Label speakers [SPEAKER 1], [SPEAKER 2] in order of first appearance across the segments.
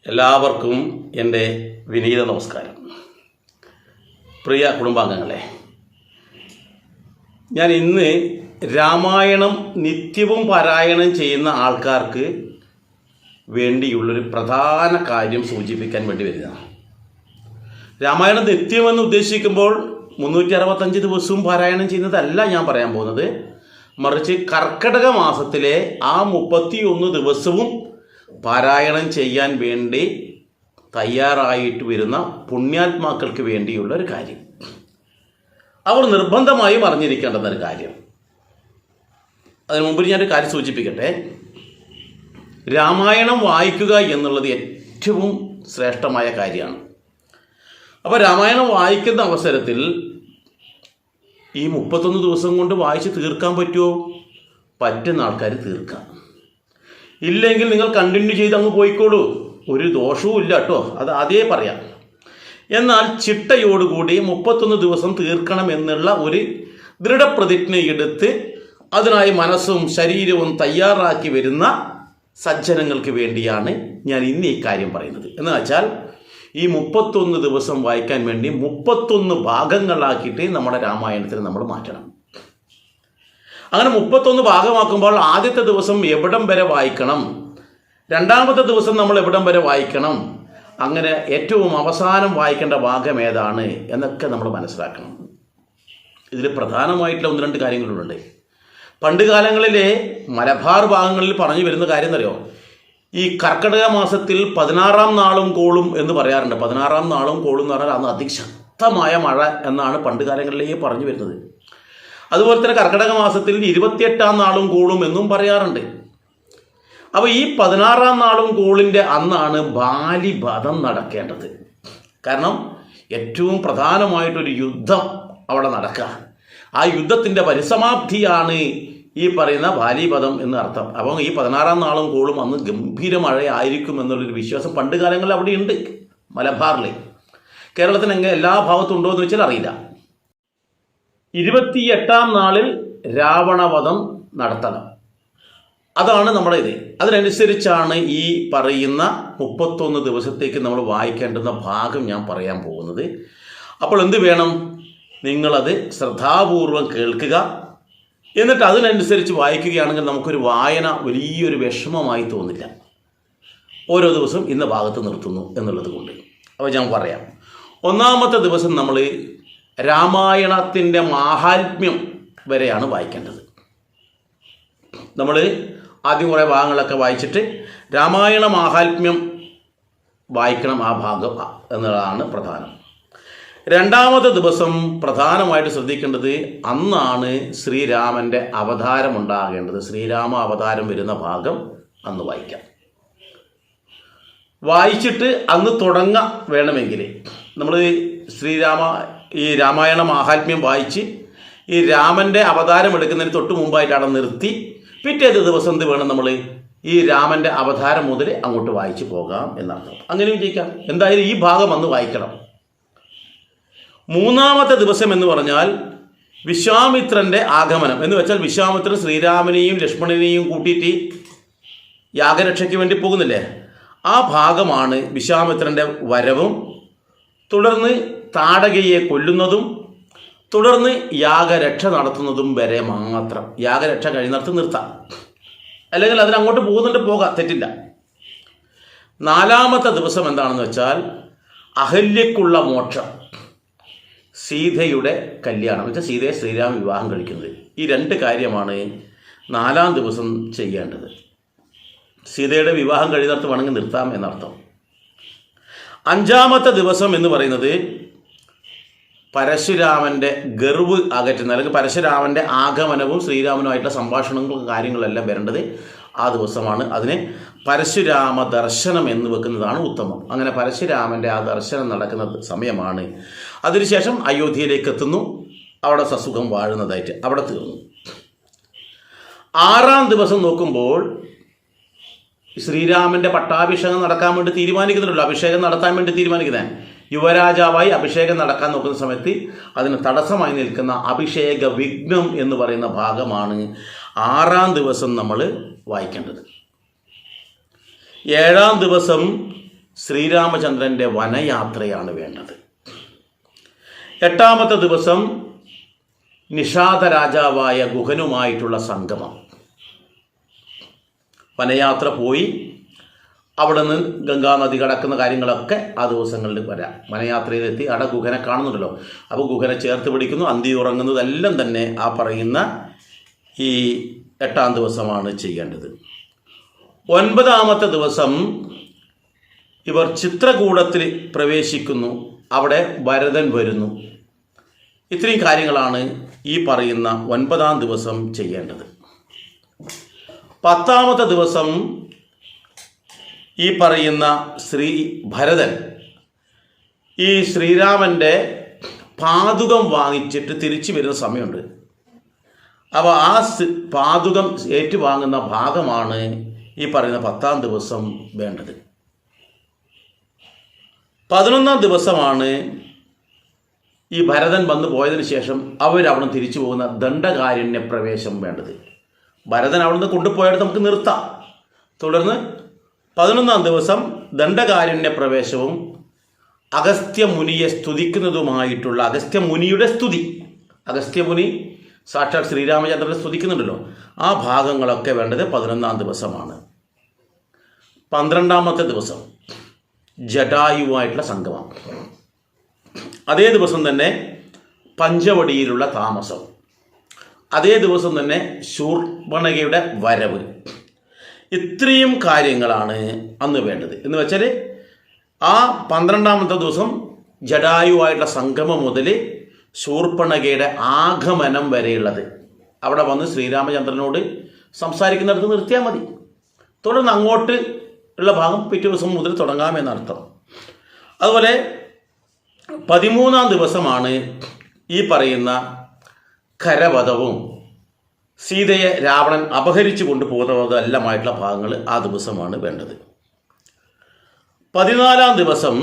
[SPEAKER 1] എല്ലാവർക്കും എൻ്റെ വിനീത നമസ്കാരം. പ്രിയ കുടുംബാംഗങ്ങളെ, ഞാൻ ഇന്ന് രാമായണം നിത്യവും പാരായണം ചെയ്യുന്ന ആൾക്കാർക്ക് വേണ്ടിയുള്ളൊരു പ്രധാന കാര്യം സൂചിപ്പിക്കാൻ വേണ്ടി വരുന്നതാണ്. രാമായണം നിത്യമെന്ന് ഉദ്ദേശിക്കുമ്പോൾ 365 ദിവസവും പാരായണം ചെയ്യുന്നതല്ല ഞാൻ പറയാൻ പോകുന്നത്. മറിച്ച് കർക്കിടക മാസത്തിലെ ആ 31 ദിവസവും പാരായണം ചെയ്യാൻ വേണ്ടി തയ്യാറായിട്ട് വരുന്ന പുണ്യാത്മാക്കൾക്ക് വേണ്ടിയുള്ള ഒരു കാര്യം. അവർ നിർബന്ധമായും അറിഞ്ഞിരിക്കേണ്ടുന്ന ഒരു കാര്യം. അതിനു മുമ്പ് ഞാനൊരു കാര്യം സൂചിപ്പിക്കട്ടെ. രാമായണം വായിക്കുക എന്നുള്ളത് ഏറ്റവും ശ്രേഷ്ഠമായ കാര്യമാണ്. അപ്പോൾ രാമായണം വായിക്കുന്ന അവസരത്തിൽ ഈ 31 ദിവസം കൊണ്ട് വായിച്ച് തീർക്കാൻ പറ്റുമോ? പറ്റുന്ന ആൾക്കാർ തീർക്കാം. ഇല്ലെങ്കിൽ നിങ്ങൾ കണ്ടിന്യൂ ചെയ്ത് അങ്ങ് പോയിക്കോളൂ, ഒരു ദോഷവും ഇല്ല കേട്ടോ, അത് ആദ്യമേ പറയാം. എന്നാൽ ചിട്ടയോടുകൂടി 31 ദിവസം തീർക്കണം എന്നുള്ള ഒരു ദൃഢപ്രതിജ്ഞ എടുത്ത് അതിനായി മനസ്സും ശരീരവും തയ്യാറാക്കി വരുന്ന സജ്ജനങ്ങൾക്ക് വേണ്ടിയാണ് ഞാൻ ഇന്ന് ഈ കാര്യം പറയുന്നത്. എന്ന് വെച്ചാൽ ഈ 31 ദിവസം വായിക്കാൻ വേണ്ടി 31 ഭാഗങ്ങളാക്കിയിട്ട് നമ്മുടെ രാമായണത്തിന് നമ്മൾ മാറ്റണം. അങ്ങനെ 31 ഭാഗമാക്കുമ്പോൾ ആദ്യത്തെ ദിവസം എവിടം വരെ വായിക്കണം, രണ്ടാമത്തെ ദിവസം നമ്മൾ എവിടം വരെ വായിക്കണം, അങ്ങനെ ഏറ്റവും അവസാനം വായിക്കേണ്ട ഭാഗം ഏതാണ് എന്നൊക്കെ നമ്മൾ മനസ്സിലാക്കണം. ഇതിൽ പ്രധാനമായിട്ടുള്ള 1-2 കാര്യങ്ങളുണ്ട്. പണ്ട് കാലങ്ങളിലെ മലബാർ ഭാഗങ്ങളിൽ പറഞ്ഞു വരുന്ന കാര്യം എന്നറിയോ, ഈ കർക്കിടക മാസത്തിൽ 16-ാം നാളും കോളും എന്ന് പറയാറുണ്ട്. 16-ാം നാളും കോളും എന്ന് പറഞ്ഞാൽ അന്ന് അതിശക്തമായ മഴ എന്നാണ് പണ്ട് കാലങ്ങളിലേ പറഞ്ഞു വരുന്നത്. അതുപോലെ തന്നെ കർക്കിടക മാസത്തിൽ 28-ാം നാളും കോളും എന്നും പറയാറുണ്ട്. അപ്പോൾ ഈ 16-ാം നാളും കോളിൻ്റെ അന്നാണ് ബാലിബധം നടക്കേണ്ടത്. കാരണം ഏറ്റവും പ്രധാനമായിട്ടൊരു യുദ്ധം അവിടെ നടക്കുക. ആ യുദ്ധത്തിൻ്റെ പരിസമാപ്തിയാണ് ഈ പറയുന്ന ബാലിബധം എന്ന് അർത്ഥം. അപ്പം ഈ 16-ാം നാളും കോളും അന്ന് ഗംഭീര മഴയായിരിക്കും എന്നുള്ളൊരു വിശ്വാസം പണ്ട് കാലങ്ങളിൽ അവിടെ ഉണ്ട്. മലബാറിൽ, കേരളത്തിന് എല്ലാ ഭാഗത്തും ഉണ്ടോ എന്ന് വെച്ചാൽ അറിയില്ല. 28-ാം നാളിൽ രാവണവധം നടത്തണം, അതാണ് നമ്മുടെ ഇത്. അതിനനുസരിച്ചാണ് ഈ പറയുന്ന 31 ദിവസത്തേക്ക് നമ്മൾ വായിക്കേണ്ടുന്ന ഭാഗം ഞാൻ പറയാൻ പോകുന്നത്. അപ്പോൾ എന്ത് വേണം? നിങ്ങളത് ശ്രദ്ധാപൂർവം കേൾക്കുക. എന്നിട്ട് അതിനനുസരിച്ച് വായിക്കുകയാണെങ്കിൽ നമുക്കൊരു വായന വലിയൊരു വിഷമമായി തോന്നില്ല. ഓരോ ദിവസവും ഇന്ന ഭാഗത്ത് നിർത്തുന്നു എന്നുള്ളത് കൊണ്ട്. അപ്പോൾ ഞാൻ പറയാം. ഒന്നാമത്തെ ദിവസം നമ്മൾ രാമായണത്തിൻ്റെ മാഹാത്മ്യം വരെയാണ് വായിക്കേണ്ടത്. നമ്മൾ ആദ്യം കുറേ ഭാഗങ്ങളൊക്കെ വായിച്ചിട്ട് രാമായണ മാഹാത്മ്യം വായിക്കണം, ആ ഭാഗം എന്നുള്ളതാണ് പ്രധാനം. രണ്ടാമത്തെ ദിവസം പ്രധാനമായിട്ട് ശ്രദ്ധിക്കേണ്ടത് അന്നാണ് ശ്രീരാമൻ്റെ അവതാരം ഉണ്ടാകേണ്ടത്. ശ്രീരാമ അവതാരം വരുന്ന ഭാഗം അന്ന് വായിക്കാം. വായിച്ചിട്ട് അന്ന് തുടങ്ങാൻ വേണമെങ്കിൽ നമ്മൾ ഈ രാമായണ മാഹാത്മ്യം വായിച്ച് ഈ രാമൻ്റെ അവതാരം എടുക്കുന്നതിന് തൊട്ട് മുമ്പായിട്ട് അവിടെ നിർത്തി പിറ്റേത് ദിവസം എന്ത് വേണം? നമ്മൾ ഈ രാമൻ്റെ അവതാരം മുതൽ അങ്ങോട്ട് വായിച്ച് പോകാം എന്നർത്ഥം. അങ്ങനെയും ചെയ്യിക്കാം. എന്തായാലും ഈ ഭാഗം അന്ന് വായിക്കണം. മൂന്നാമത്തെ ദിവസം എന്ന് പറഞ്ഞാൽ വിശ്വാമിത്രൻ്റെ ആഗമനം എന്ന് വെച്ചാൽ വിശ്വാമിത്രൻ ശ്രീരാമനെയും ലക്ഷ്മണനെയും കൂട്ടിയിട്ട് യാഗരക്ഷയ്ക്ക് വേണ്ടി പോകുന്നില്ലേ, ആ ഭാഗമാണ് വിശ്വാമിത്രൻ്റെ വരവും, തുടർന്ന് താടകയെ കൊല്ലുന്നതും, തുടർന്ന് യാഗരക്ഷ നടത്തുന്നതും വരെ മാത്രം. യാഗരക്ഷ കഴിയുന്നിടത്ത് നിർത്താം, അല്ലെങ്കിൽ അതിനങ്ങോട്ട് പോകുന്നുണ്ട്, പോകാം, തെറ്റില്ല. നാലാമത്തെ ദിവസം എന്താണെന്ന് വെച്ചാൽ അഹല്യക്കുള്ള മോക്ഷം, സീതയുടെ കല്യാണം വെച്ചാൽ സീതയെ ശ്രീരാമൻ വിവാഹം കഴിക്കുന്നത്. ഈ 2 കാര്യമാണ് 4-ാം ദിവസം ചെയ്യേണ്ടത്. സീതയുടെ വിവാഹം കഴിയുന്നിടത്ത് വേണമെങ്കിൽ നിർത്താം എന്നർത്ഥം. 5-ാമത്തെ ദിവസം എന്ന് പറയുന്നത് പരശുരാമൻ്റെ ഗർവ് അകറ്റുന്ന, അല്ലെങ്കിൽ പരശുരാമൻ്റെ ആഗമനവും ശ്രീരാമനുമായിട്ടുള്ള സംഭാഷണങ്ങളും കാര്യങ്ങളെല്ലാം വരേണ്ടത് ആ ദിവസമാണ്. അതിനെ പരശുരാമ ദർശനം എന്ന് വെക്കുന്നതാണ് ഉത്തമം. അങ്ങനെ പരശുരാമൻ്റെ ആ ദർശനം നടക്കുന്ന സമയമാണ്. അതിനുശേഷം അയോധ്യയിലേക്ക് എത്തുന്നു, അവിടെ സസുഖം വാഴുന്നതായിട്ട് അവിടെ തീർന്നു. 6-ാം ദിവസം നോക്കുമ്പോൾ ശ്രീരാമൻ്റെ പട്ടാഭിഷേകം നടക്കാൻ വേണ്ടി തീരുമാനിക്കുന്നുണ്ടല്ലോ, അഭിഷേകം നടത്താൻ വേണ്ടി തീരുമാനിക്കുന്നത്. യുവരാജാവായി അഭിഷേകം നടക്കാൻ നോക്കുന്ന സമയത്ത് അതിന് തടസ്സമായി നിൽക്കുന്ന അഭിഷേക വിഘ്നം എന്ന് പറയുന്ന ഭാഗമാണ് 6-ാം ദിവസം നമ്മൾ വായിക്കേണ്ടത്. 7-ാം ദിവസം ശ്രീരാമചന്ദ്രൻ്റെ വനയാത്രയാണ് വേണ്ടത്. 8ാമത്തെ ദിവസം നിഷാദ രാജാവായ ഗുഹനുമായിട്ടുള്ള സംഗമം. വനയാത്ര പോയി അവിടെ നിന്ന് ഗംഗാനദി കടക്കുന്ന കാര്യങ്ങളൊക്കെ ആ ദിവസങ്ങളിൽ വരാം. വനയാത്രയിലെത്തി അവിടെ ഗുഹനെ കാണുന്നുണ്ടല്ലോ, അപ്പോൾ ഗുഹനെ ചേർത്ത് പിടിക്കുന്നു, അന്തി ഉറങ്ങുന്നതെല്ലാം തന്നെ ആ പറയുന്ന ഈ 8ാം ദിവസമാണ് ചെയ്യേണ്ടത്. 9ാമത്തെ ദിവസം ഇവർ ചിത്രകൂടത്തിൽ പ്രവേശിക്കുന്നു. അവിടെ ഭരതൻ വരുന്നു. ഇത്രയും കാര്യങ്ങളാണ് ഈ പറയുന്ന 9ാം ദിവസം ചെയ്യേണ്ടത്. 10ാമത്തെ ദിവസം ഈ പറയുന്ന ഭരതൻ ഈ ശ്രീരാമൻ്റെ പാദുകം വാങ്ങിച്ചിട്ട് തിരിച്ചു വരുന്ന സമയമുണ്ട്. അപ്പോൾ ആ പാദുകം ഏറ്റുവാങ്ങുന്ന ഭാഗമാണ് ഈ പറയുന്ന 10ാം ദിവസം വേണ്ടത്. 11ാം ദിവസമാണ് ഈ ഭരതൻ വന്നു പോയതിന് ശേഷം അവരവിടെ തിരിച്ചു പോകുന്ന ദണ്ഡകാരുണ്യ പ്രവേശം വേണ്ടത്. ഭരതൻ അവിടുന്ന് കൊണ്ടുപോയിട്ട് നമുക്ക് നിർത്താം. തുടർന്ന് 11ാം ദിവസം ദണ്ഡകാരുണ്യ പ്രവേശവും അഗസ്ത്യമുനിയെ സ്തുതിക്കുന്നതുമായിട്ടുള്ള അഗസ്ത്യമുനിയുടെ സ്തുതി, അഗസ്ത്യമുനി സാക്ഷാൽ ശ്രീരാമചന്ദ്രനെ സ്തുതിക്കുന്നുണ്ടല്ലോ, ആ ഭാഗങ്ങളൊക്കെ വേണ്ടത് 11ാം ദിവസമാണ്. 12ാമത്തെ ദിവസം ജടായുവായിട്ടുള്ള സംഗമം. അതേ ദിവസം തന്നെ പഞ്ചവടിയിലുള്ള താമസം. അതേ ദിവസം തന്നെ ശൂർപ്പണഖയുടെ വരവ്. ഇത്രയും കാര്യങ്ങളാണ് അന്ന് വേണ്ടത്. എന്ന് വെച്ചാൽ ആ 12ാമത്തെ ദിവസം ജടായുവായിട്ടുള്ള സംഗമം മുതൽ ശൂർപ്പണഖയുടെ ആഗമനം വരെയുള്ളത്. അവിടെ വന്ന് ശ്രീരാമചന്ദ്രനോട് സംസാരിക്കുന്നിടത്ത് നിർത്തിയാൽ മതി. തുടർന്ന് അങ്ങോട്ട് ഉള്ള ഭാഗം പിറ്റേ ദിവസം മുതൽ തുടങ്ങാമെന്നർത്ഥം. അതുപോലെ 13ാം ദിവസമാണ് ഈ പറയുന്ന ഖരവധവും സീതയെ രാവണൻ അപഹരിച്ചു കൊണ്ടുപോകുന്നതും എല്ലാമായിട്ടുള്ള ഭാഗങ്ങൾ ആ ദിവസമാണ് വേണ്ടത്. 14ാം ദിവസം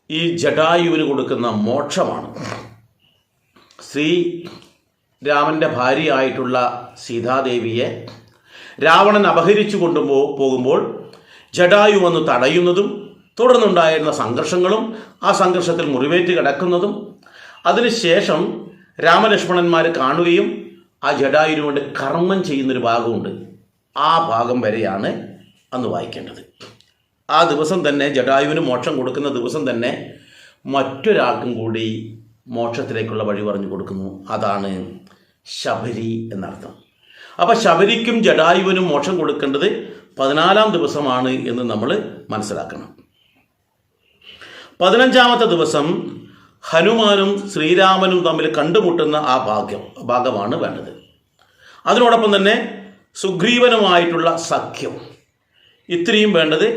[SPEAKER 1] ഈ ജടായുവിന് കൊടുക്കുന്ന മോക്ഷമാണ്. ശ്രീരാമൻ്റെ ഭാര്യയായിട്ടുള്ള സീതാദേവിയെ രാവണൻ അപഹരിച്ചു പോകുമ്പോൾ ജടായു വന്ന് തടയുന്നതും തുടർന്നുണ്ടായിരുന്ന സംഘർഷങ്ങളും ആ സംഘർഷത്തിൽ മുറിവേറ്റ് കിടക്കുന്നതും അതിനുശേഷം രാമലക്ഷ്മണന്മാർ കാണുകയും ആ ജടായുവിന് കൊണ്ട് കർമ്മം ചെയ്യുന്നൊരു ഭാഗമുണ്ട്. ആ ഭാഗം വരെയാണ് അന്ന് വായിക്കേണ്ടത്. ആ ദിവസം തന്നെ ജടായുവിന് മോക്ഷം കൊടുക്കുന്ന ദിവസം തന്നെ മറ്റൊരാൾക്കും കൂടി മോക്ഷത്തിലേക്കുള്ള വഴി പറഞ്ഞു കൊടുക്കുന്നു. അതാണ് ശബരി എന്നർത്ഥം. അപ്പോൾ ശബരിക്കും ജടായുവിനും മോക്ഷം കൊടുക്കേണ്ടത് 14ാം ദിവസമാണ് എന്ന് നമ്മൾ മനസ്സിലാക്കണം. 15ാമത്തെ ദിവസം ഹനുമാനും ശ്രീരാമനും തമ്മിൽ കണ്ടുമുട്ടുന്ന ആ ഭാഗമാണ് വേണ്ടത്. അതിനോടൊപ്പം തന്നെ സുഗ്രീവനുമായിട്ടുള്ള സഖ്യം. ഇത്രയും വേണ്ടത്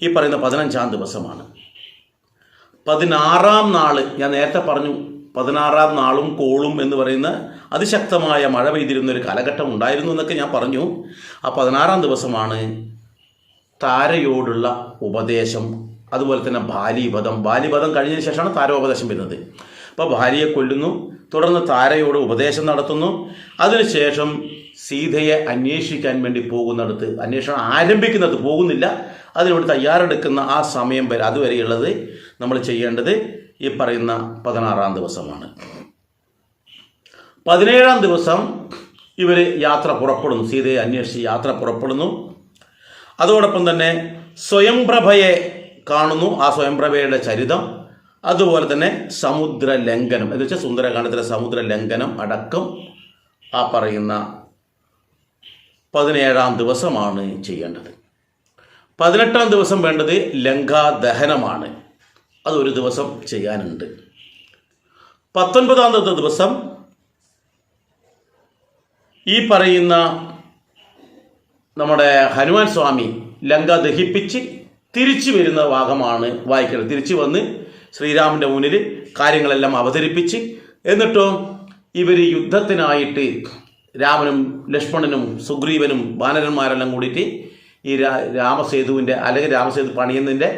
[SPEAKER 1] ഈ പറയുന്ന 15ാം ദിവസമാണ്. 16ാം നാൾ ഞാൻ നേരത്തെ പറഞ്ഞു, 16ാം നാളും കോളും എന്ന് പറയുന്ന അതിശക്തമായ മഴ പെയ്തിരുന്ന ഒരു കാലഘട്ടം ഉണ്ടായിരുന്നു എന്നൊക്കെ ഞാൻ പറഞ്ഞു. ആ 16ാം ദിവസമാണ് താരയോടുള്ള ഉപദേശം. അതുപോലെ തന്നെ ബാലിവധം കഴിഞ്ഞതിന് ശേഷമാണ് താരോപദേശം വരുന്നത്. അപ്പോൾ ഭാര്യയെ കൊല്ലുന്നു, തുടർന്ന് താരയോട് ഉപദേശം നടത്തുന്നു. അതിനുശേഷം സീതയെ അന്വേഷിക്കാൻ വേണ്ടി പോകുന്നിടത്ത്, അന്വേഷണം ആരംഭിക്കുന്നിടത്ത്, പോകുന്നില്ല, അതിനുവേണ്ടി തയ്യാറെടുക്കുന്ന ആ സമയം വരെ അതുവരെയുള്ളത് നമ്മൾ ചെയ്യേണ്ടത് ഈ പറയുന്ന 16ാം ദിവസമാണ്. 17ാം ദിവസം ഇവർ യാത്ര പുറപ്പെടുന്നു, സീതയെ അന്വേഷിച്ച് യാത്ര പുറപ്പെടുന്നു. അതോടൊപ്പം തന്നെ സ്വയംപ്രഭയെ കാണുന്നു, ആ സ്വയംപ്രഭയുടെ ചരിതം. അതുപോലെ തന്നെ സമുദ്ര ലംഘനം എന്ന് വെച്ചാൽ സുന്ദരകാണ്ഡത്തിലെ സമുദ്ര ലംഘനം അടക്കം ആ പറയുന്ന 17ാം ദിവസമാണ് ചെയ്യേണ്ടത്. 18ാം ദിവസം വേണ്ടത് ലങ്കാദഹനമാണ്. അതൊരു ദിവസം ചെയ്യാനുണ്ട്. 19ാമത്തെ ദിവസം ഈ പറയുന്ന നമ്മുടെ ഹനുമാൻ സ്വാമി ലങ്ക ദഹിപ്പിച്ച് തിരിച്ചു വരുന്ന ഭാഗമാണ് വായിക്കുന്നത്. തിരിച്ചു വന്ന് ശ്രീരാമൻ്റെ മുന്നിൽ കാര്യങ്ങളെല്ലാം അവതരിപ്പിച്ച്, എന്നിട്ടോ ഇവർ യുദ്ധത്തിനായിട്ട് രാമനും ലക്ഷ്മണനും സുഗ്രീവനും വാനരന്മാരെല്ലാം കൂടിയിട്ട് ഈ രാമസേതുവിൻ്റെ അല്ലെങ്കിൽ രാമസേതു പണിയുന്നതിൻ്റെ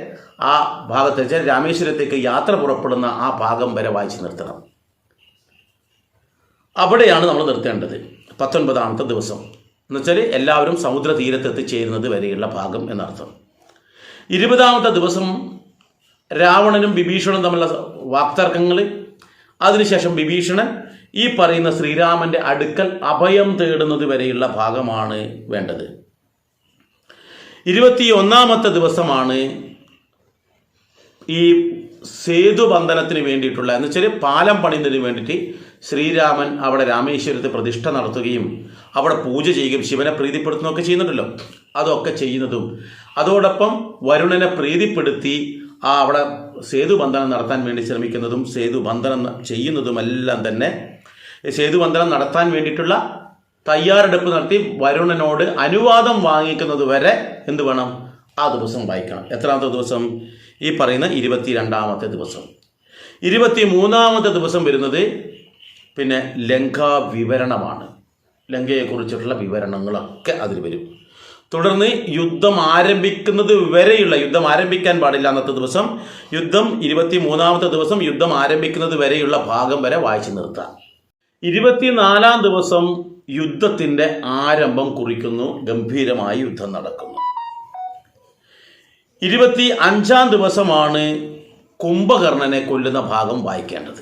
[SPEAKER 1] ആ ഭാഗത്ത് വെച്ചാൽ രാമേശ്വരത്തേക്ക് യാത്ര പുറപ്പെടുന്ന ആ ഭാഗം വരെ വായിച്ച് നിർത്തണം. അവിടെയാണ് നമ്മൾ നിർത്തേണ്ടത്. 19ാമത്തെ ദിവസം എന്നുവെച്ചാൽ എല്ലാവരും സമുദ്ര തീരത്ത് എത്തിച്ചേരുന്നത് വരെയുള്ള ഭാഗം എന്നർത്ഥം. 20-ാമത്തെ ദിവസം രാവണനും വിഭീഷണനും തമ്മിലുള്ള വാക്തർക്കങ്ങൾ. അതിനുശേഷം വിഭീഷണൻ ഈ പറയുന്ന ശ്രീരാമൻ്റെ അടുക്കൽ അഭയം തേടുന്നത് വരെയുള്ള ഭാഗമാണ് വേണ്ടത്. 21-ാമത്തെ ദിവസമാണ് ഈ സേതുബന്ധനത്തിന് വേണ്ടിയിട്ടുള്ള, എന്ന് വെച്ചാൽ പാലം പണിയുന്നതിന് വേണ്ടിയിട്ട് ശ്രീരാമൻ അവിടെ രാമേശ്വരത്ത് പ്രതിഷ്ഠ നടത്തുകയും അവിടെ പൂജ ചെയ്യുകയും ശിവനെ പ്രീതിപ്പെടുത്തുന്നതൊക്കെ ചെയ്യുന്നുണ്ടല്ലോ, അതൊക്കെ ചെയ്യുന്നതും അതോടൊപ്പം വരുണനെ പ്രീതിപ്പെടുത്തി അവിടെ സേതുബന്ധനം നടത്താൻ വേണ്ടി ശ്രമിക്കുന്നതും സേതുബന്ധനം ചെയ്യുന്നതുമെല്ലാം തന്നെ സേതുബന്ധനം നടത്താൻ വേണ്ടിയിട്ടുള്ള തയ്യാറെടുപ്പ് നടത്തി വരുണനോട് അനുവാദം വാങ്ങിക്കുന്നത് വരെ എന്ത് വേണം? ആ ദിവസം വായിക്കണം. എത്രാമത്തെ ദിവസം? ഈ പറയുന്ന 22-ാമത്തെ ദിവസം. 23-ാമത്തെ ദിവസം വരുന്നത് പിന്നെ ലങ്കാ വിവരണമാണ്. ലങ്കയെക്കുറിച്ചിട്ടുള്ള വിവരണങ്ങളൊക്കെ അതിൽ വരും. തുടർന്ന് യുദ്ധം ആരംഭിക്കുന്നത് വരെയുള്ള, യുദ്ധം ആരംഭിക്കാൻ പാടില്ല അന്നത്തെ ദിവസം, യുദ്ധം 23-ാമത്തെ ദിവസം യുദ്ധം ആരംഭിക്കുന്നത് വരെയുള്ള ഭാഗം വരെ വായിച്ചു നിർത്താം. 24-ാം ദിവസം യുദ്ധത്തിൻ്റെ ആരംഭം കുറിക്കുന്നു. ഗംഭീരമായ യുദ്ധം നടക്കുന്നു. 25-ാം ദിവസമാണ് കുംഭകർണനെ കൊല്ലുന്ന ഭാഗം വായിക്കേണ്ടത്.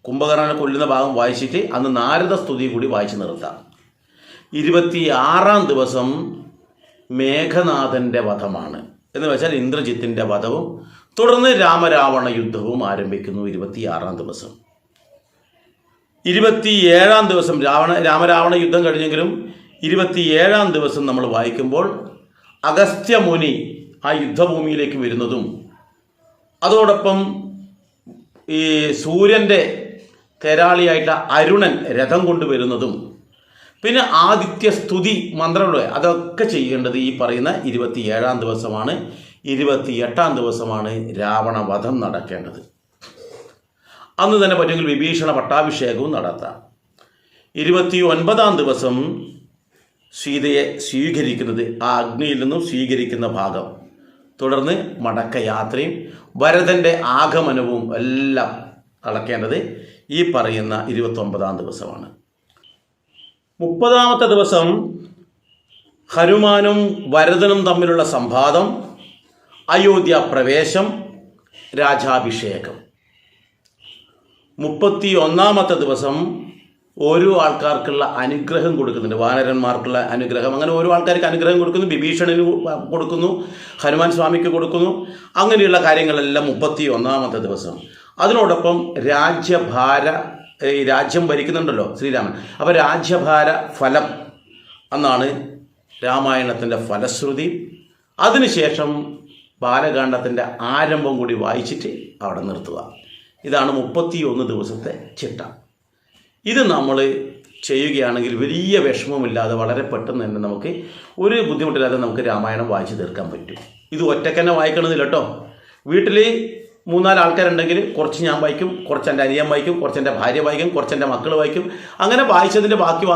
[SPEAKER 1] കുംഭകർണനെ കൊല്ലുന്ന ഭാഗം വായിച്ചിട്ട് അന്ന് നാരദ സ്തുതി കൂടി വായിച്ചു നിർത്താം. 26-ാം ദിവസം മേഘനാഥൻ്റെ വധമാണ്. എന്ന് വെച്ചാൽ ഇന്ദ്രജിത്തിൻ്റെ വധവും തുടർന്ന് രാമരാവണ യുദ്ധവും ആരംഭിക്കുന്നു 26-ാം ദിവസം. 27-ാം ദിവസം രാമരാവണ യുദ്ധം കഴിഞ്ഞെങ്കിലും 27-ാം ദിവസം നമ്മൾ വായിക്കുമ്പോൾ അഗസ്ത്യമുനി ആ യുദ്ധഭൂമിയിലേക്ക് വരുന്നതും അതോടൊപ്പം ഈ സൂര്യൻ്റെ തേരാളിയായിട്ട് അരുണൻ രഥം കൊണ്ടുവരുന്നതും പിന്നെ ആദിത്യ സ്തുതി മന്ത്രങ്ങളെ അതൊക്കെ ചെയ്യേണ്ടത് ഈ പറയുന്ന 27-ാം ദിവസമാണ്. 28-ാം ദിവസമാണ് രാവണവധം നടക്കേണ്ടത്. അന്ന് തന്നെ പറ്റുമെങ്കിൽ വിഭീഷണ പട്ടാഭിഷേകവും നടത്താം. 29-ാം ദിവസം സീതയെ സ്വീകരിക്കുന്നത്, ആ അഗ്നിയിൽ നിന്നും സ്വീകരിക്കുന്ന ഭാഗം, തുടർന്ന് മടക്കയാത്രയും ഭരതൻ്റെ ആഗമനവും എല്ലാം നടക്കേണ്ടത് ഈ പറയുന്ന 29-ാം ദിവസമാണ്. 30-ാമത്തെ ദിവസം ഹനുമാനും ഭരതനും തമ്മിലുള്ള സംവാദം, അയോധ്യ പ്രവേശം, രാജാഭിഷേകം. 31-ാമത്തെ ദിവസം ഓരോ ആൾക്കാർക്കുള്ള അനുഗ്രഹം കൊടുക്കുന്നുണ്ട്. വാനരന്മാർക്കുള്ള അനുഗ്രഹം, അങ്ങനെ ഓരോ ആൾക്കാർക്ക് അനുഗ്രഹം കൊടുക്കുന്നു. വിഭീഷണന് കൊടുക്കുന്നു, ഹനുമാൻ സ്വാമിക്ക് കൊടുക്കുന്നു. അങ്ങനെയുള്ള കാര്യങ്ങളെല്ലാം 31-ാമത്തെ ദിവസം. അതിനോടൊപ്പം രാജ്യം ഭരിക്കുന്നുണ്ടല്ലോ ശ്രീരാമൻ. അപ്പോൾ രാജ്യഭാര ഫലം എന്നാണ് രാമായണത്തിൻ്റെ ഫലശ്രുതി. അതിനുശേഷം ബാലകാണ്ഡത്തിൻ്റെ ആരംഭം കൂടി വായിച്ചിട്ട് അവിടെ നിർത്തുക. ഇതാണ് 31 ദിവസത്തെ ചിട്ട. ഇത് നമ്മൾ ചെയ്യുകയാണെങ്കിൽ വലിയ വിഷമമില്ലാതെ വളരെ പെട്ടെന്ന് തന്നെ നമുക്ക് ഒരു ബുദ്ധിമുട്ടില്ലാതെ നമുക്ക് രാമായണം വായിച്ച് തീർക്കാൻ പറ്റും. ഇത് ഒറ്റയ്ക്ക് വായിക്കണമെന്നില്ല കേട്ടോ. വീട്ടിൽ 3-4 ആൾക്കാരുണ്ടെങ്കിൽ കുറച്ച് ഞാൻ വായിക്കും, കുറച്ച് എൻ്റെ അനിയൻ വായിക്കും, കുറച്ച് എൻ്റെ ഭാര്യ വായിക്കും, കുറച്ച് എൻ്റെ മക്കൾ വായിക്കും. അങ്ങനെ വായിച്ചതിൻ്റെ ബാക്കി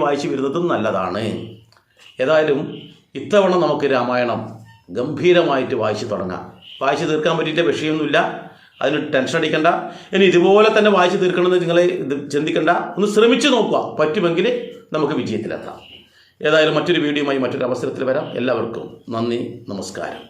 [SPEAKER 1] വായിച്ച് വരുന്നതും നല്ലതാണ്. ഏതായാലും ഇത്തവണ നമുക്ക് രാമായണം ഗംഭീരമായിട്ട് വായിച്ച് തുടങ്ങാം. വായിച്ച് തീർക്കാൻ പറ്റിയിട്ട് വിഷയമൊന്നുമില്ല, അതിന് ടെൻഷൻ അടിക്കണ്ട. ഇനി ഇതുപോലെ തന്നെ വായിച്ച് തീർക്കണമെന്ന് നിങ്ങൾ ചിന്തിക്കണ്ട, ഒന്ന് ശ്രമിച്ചു നോക്കുക. പറ്റുമെങ്കിൽ നമുക്ക് വിജയത്തിലെത്താം. ഏതായാലും മറ്റൊരു വീഡിയോയുമായി മറ്റൊരു അവസരത്തിൽ വരാം. എല്ലാവർക്കും നന്ദി, നമസ്കാരം.